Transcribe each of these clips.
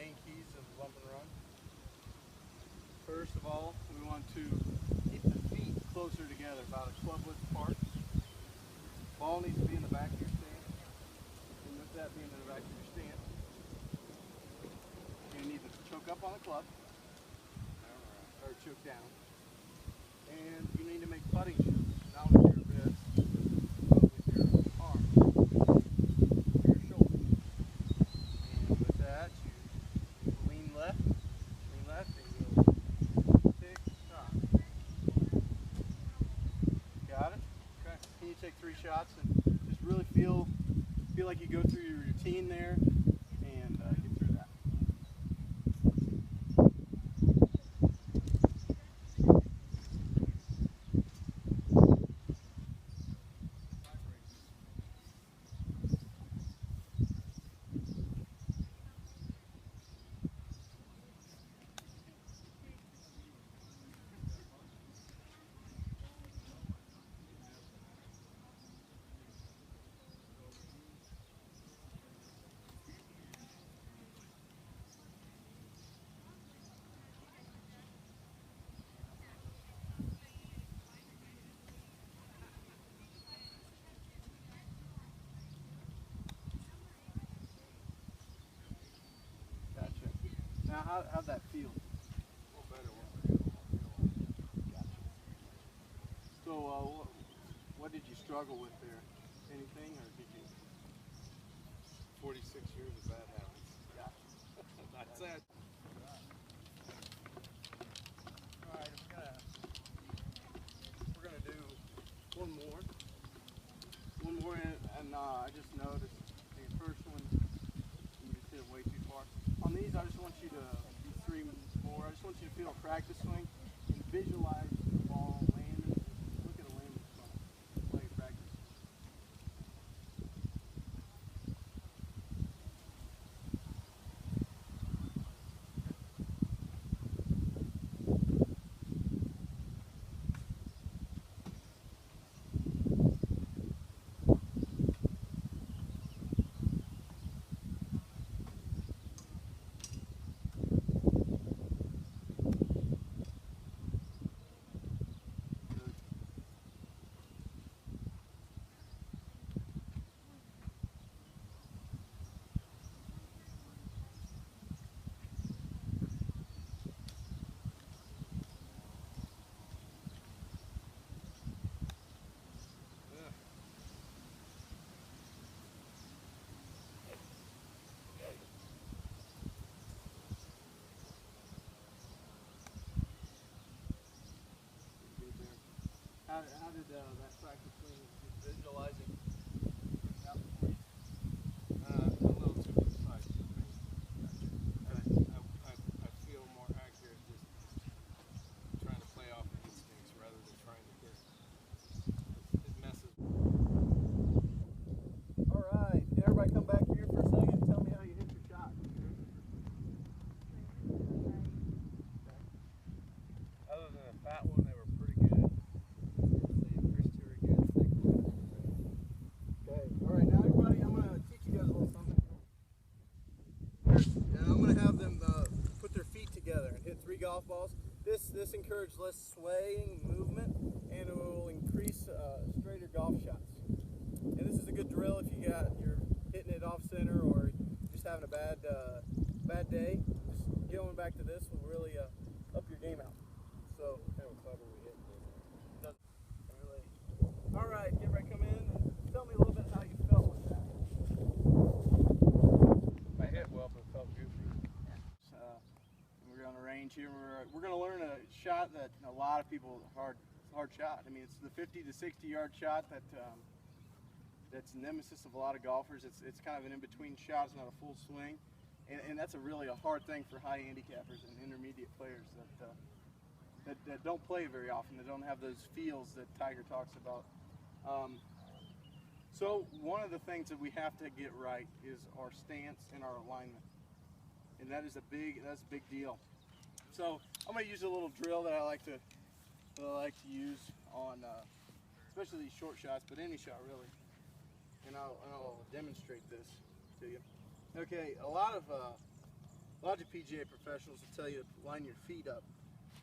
main keys of the bump and run. First of all, we want to keep the feet closer together, about a 12 width apart. Ball needs to be in the back of your stance, and with that being in the back of your stance, you need to choke up on the club, or choke down, and you need to make putting shots, not with your wrist, but with your arm, or your shoulder. And with that, you lean left, and you'll pick shot. Got it? Okay. Can you take 3 shots and just really feel like you go through your routine there and get through that. Now, how'd that feel? A little better when we're getting along. Gotcha. So, what did you struggle with there? Anything, or did you? 46 years of bad habits. Gotcha. That's it. All right, we're gonna do one more, and I just noticed the first one you just hit it way too far. On these, I just want you to do 3 more. I just want you to feel a practice swing and visualize the ball landing. Just look at a landing spot. Play practice. How did that practice swing, just visualizing out for you? A little too precise for me. I feel more accurate just trying to play off of instincts rather than trying to hit. It messes. All right, everybody come back here for a second and tell me how you hit your shot. Other than a fat one, they were pretty good. Okay, all right, now everybody, I'm going to teach you guys a little something. And I'm going to have them put their feet together and hit 3 golf balls. This encourages less swaying movement, and it will increase straighter golf shots. And this is a good drill if you're hitting it off center or just having a bad day. Just going back to this will really up your game out. So, How clever we hit this. really. All right, everybody come in and tell me a little bit how you felt with that. I hit well, but it felt goofy. We're on the range here. We're going to learn a shot that a lot of people hard shot. I mean, it's the 50 to 60 yard shot that's nemesis of a lot of golfers. It's kind of an in-between shot. It's not a full swing, and that's really a hard thing for high handicappers and intermediate players that don't play very often. That don't have those feels that Tiger talks about. So one of the things that we have to get right is our stance and our alignment, and that's a big deal. So I'm going to use a little drill that I like to use on especially these short shots, but any shot really. And I'll demonstrate this to you. Okay, a lot of lot of PGA professionals will tell you to line your feet up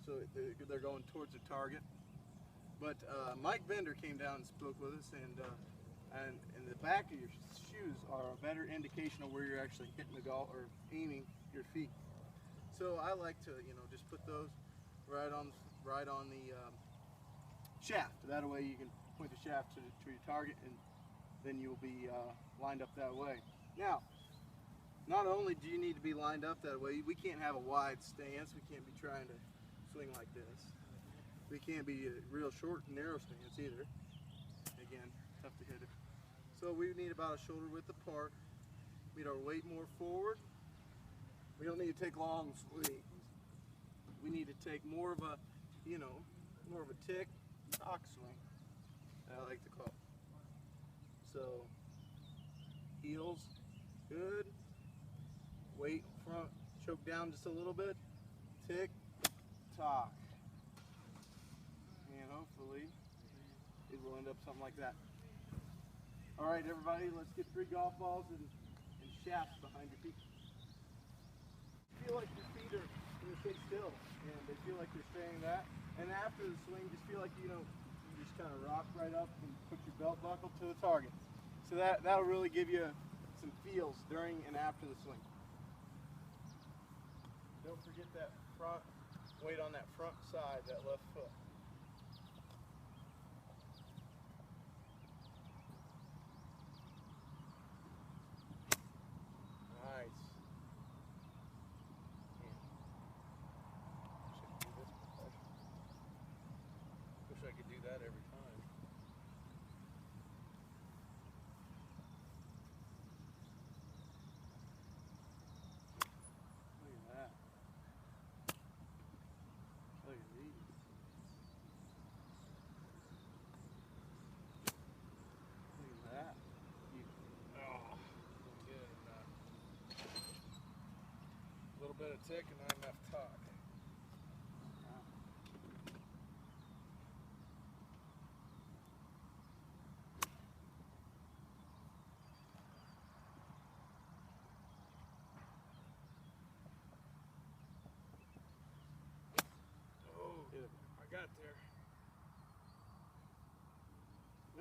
so they're going towards the target. But Mike Bender came down and spoke with us, and the back of your shoes are a better indication of where you're actually hitting the golf or aiming your feet. So I like to, just put those right on the shaft. That way you can point the shaft to your target, and then you'll be lined up that way. Now, not only do you need to be lined up that way, we can't have a wide stance. We can't be trying to swing like this. We can't be a real short and narrow stance either. Again, tough to hit it. So we need about a shoulder width apart. Need our weight more forward. We don't need to take long swings. We need to take more of a, more of a tick-tock swing, I like to call it. So, heels, good. Weight front, choke down just a little bit. Tick, tock. And hopefully it will end up something like that. All right, everybody, let's get 3 golf balls and shafts behind your feet. Feel like your feet are going to stay still, and they feel like you're staying that. And after the swing, just feel like you just kind of rock right up and put your belt buckle to the target. So that'll really give you some feels during and after the swing. Don't forget that front weight on that front side, that left foot. Nice. Wish I could do that every time. Look at that. Look at these. Look at that. Oh, good enough. A little bit of tick and not enough talk. I got there.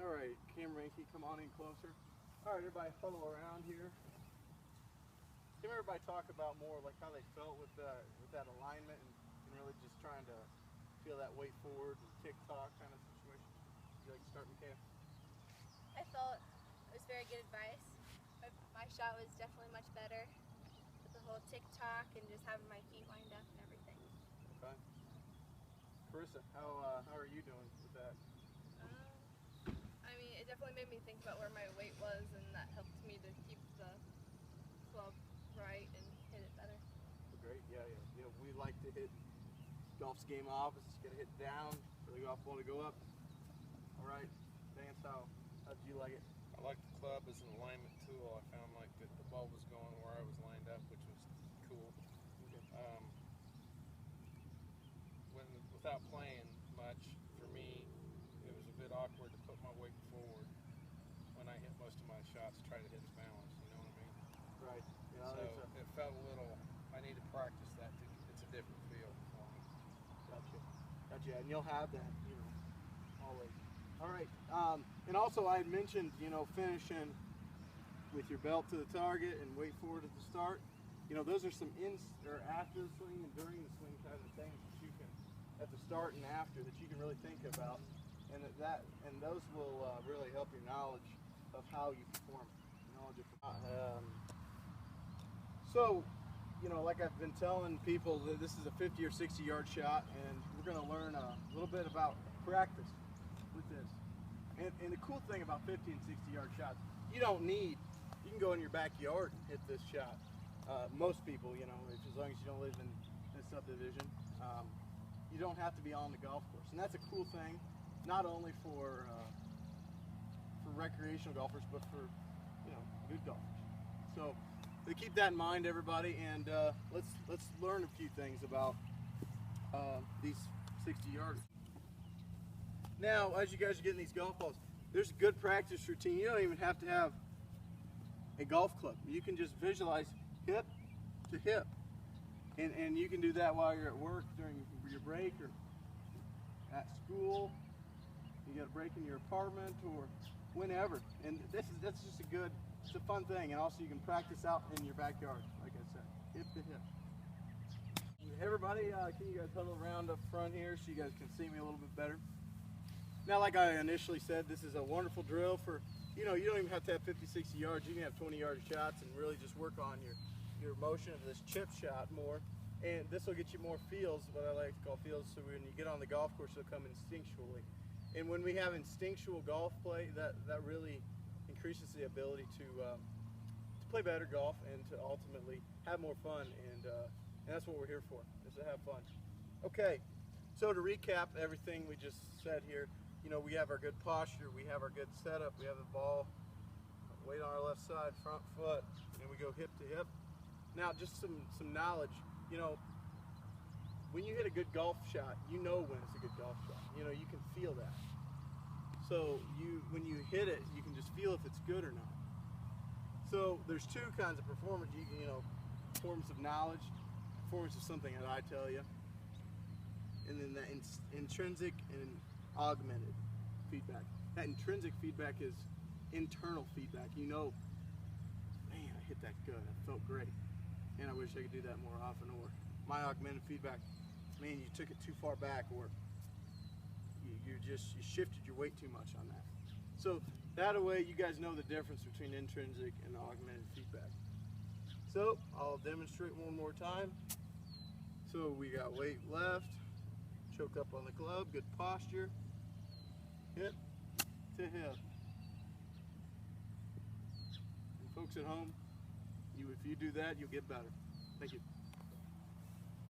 All right, camera can you come on in closer? All right, everybody huddle around here. Can everybody talk about more like how they felt with that alignment and really just trying to feel that weight forward and tick-tock kind of situation? Would you like to start, Micah? I felt it was very good advice. My shot was definitely much better with the whole tick-tock and just having my feet lined up and everything. Okay. Carissa, how are you doing with that? I mean, it definitely made me think about where my weight was, and that helped me to keep the club right and hit it better. Great, yeah. We like to hit golf's game opposite. It's gonna hit down for the golf ball to go up. All right, Vance, how did you like it? I like the club as an alignment tool. I found like that the ball was going where I was lined up, which was cool. Okay. Without playing much, for me, it was a bit awkward to put my weight forward when I hit most of my shots, try to hit the balance, you know what I mean? Right. Yeah, So it felt a little, I need to practice that. It's a different feel for me. Gotcha. And you'll have that, always. All right. And also I had mentioned, finishing with your belt to the target and weight forward at the start. Those are some after the swing and during the swing kind of things that you can, at the start and after, that you can really think about, and those will really help your knowledge of how you perform. So, like I've been telling people, that this is a 50 or 60 yard shot, and we're going to learn a little bit about practice with this. And the cool thing about 50 and 60 yard shots, you can go in your backyard and hit this shot. Most people, as long as you don't live in a subdivision, you don't have to be on the golf course. And that's a cool thing, not only for recreational golfers, but for, good golfers. So keep that in mind, everybody, and let's learn a few things about these 60 yarders. Now, as you guys are getting these golf balls, there's a good practice routine. You don't even have to have a golf club. You can just visualize hip to hip. And you can do that while you're at work during your break or at school. You got a break in your apartment or whenever. And that's just it's a fun thing. And also you can practice out in your backyard, like I said, hip to hip. Everybody, can you guys huddle around up front here so you guys can see me a little bit better? Now, like I initially said, this is a wonderful drill for, you don't even have to have 50, 60 yards. You can have 20-yard shots and really just work on your motion of this chip shot more. And this will get you more feels, what I like to call feels, so when you get on the golf course, it'll come instinctually. And when we have instinctual golf play, that really increases the ability to play better golf and to ultimately have more fun. And that's what we're here for, is to have fun. Okay, so to recap everything we just said here, we have our good posture, we have our good setup, we have the ball, weight on our left side, front foot, and we go hip to hip. Now, just some knowledge, when you hit a good golf shot, you know when it's a good golf shot. You can feel that. So when you hit it, you can just feel if it's good or not. So there's two kinds of performance. Performance of knowledge, performance of something that I tell you, and then the intrinsic and augmented feedback. That intrinsic feedback is internal feedback. Man, I hit that good. I felt great, and I wish I could do that more often. Or my augmented feedback, man, you took it too far back, or you shifted your weight too much on that. So that way, you guys know the difference between intrinsic and augmented feedback. So I'll demonstrate one more time. So we got weight left, choke up on the club, good posture, hip to hip. And folks at home, if you do that, you'll get better. Thank you.